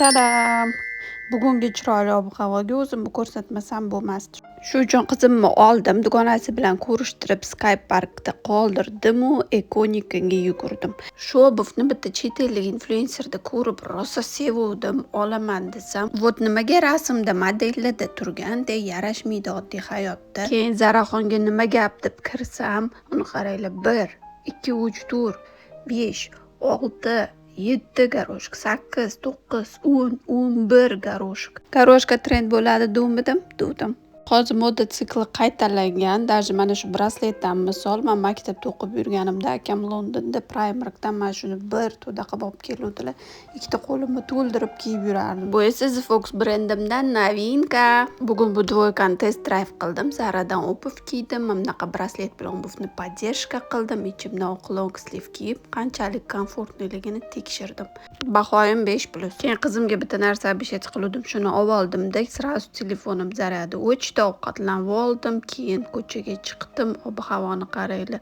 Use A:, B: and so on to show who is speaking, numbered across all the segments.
A: Tadam! Bugungi chiroyli ob-havoga o'zimni ko'rsatmasam bo'lmasdi. Shu uchun qizimni oldim, dugonasi bilan ko'rishtirib, Skype parkda qoldirdim-u, Ekonikaga yugurdim. Shu obuvni bitta chet ellik influenserda ko'rib, rosa sevuvdim, olaman desam, vot nimaga rasmda modellada turganda yarashmaydi oddiy hayotda. Keyin Zaraxonga nima gap deb kirsam, uni qaranglar 1, 2, 3, 4, 5, 6, 7 garoshka, 8, 9, 10, 11 garoshka. Garoshka trend bo'ladi demadim. Hozir moda sikli qaytalangan. Даже mana shu brasletdan misol, men maktabda o'qib yurganimda akam Londonda Primarkdan mana shuni bir to'da qilib olib keluvdilar. Ikkita qo'limni to'ldirib kiyib yurardim. Bu esa The Fox brendimdan novinka. Bugun bu dvoykani test drive qildim. Zaradan obuv kiydim. Bunaqa braslet bilan obuvni поддержка qildim. Ichimdan long sleeve kiyib, qanchalik komfortliligini tekshirdim. Bahoyim 5+. Keyin qizimga bitta narsa обещать qildim. Shuni oldim-da, sразу telefonim zaradi o'chdi. Ovqatlanib oldim, keyin ko'chaga chiqdim, ob-havoni qaranglar.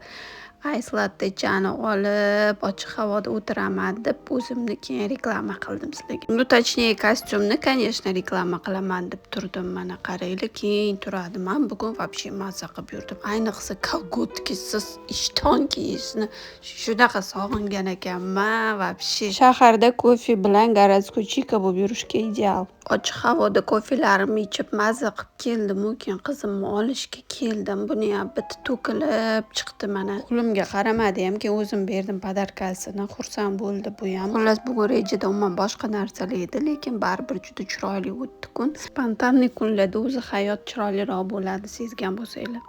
A: Ice latte chani olib, ochiq havoda o'tiraman deb o'zimni keyin reklama qildim sizlarga. Ну, точнее, kostyumni, конечно, reklama qilaman deb turdim. Mana qaranglar, keyin turadi. Men bugun вообще mazza qilib yurdim. Ayniqsa kolgotkisiz ishton kiyishni shunaqa sog'ingan ekanman, вообще. Shaharda kofe bilan городской bo'lib yurishga ideal. Ochiq havoda kofelarimni ichib mazza qilib keldim-u, keyin qizimni olishga keldim. Buni ham bitta to'kilib chiqdi mana. Qo'limga qaramadi ham, keyin o'zim berdim podarkasini. Xursand bo'ldi bu ham. Xullas, bugun rejada umuman boshqa narsalar edi, lekin baribir juda chiroyli o'tdi kun. Spontanniy kunlarda o'zi hayot chiroyliroq bo'ladi, sezgan bo'lsanglar.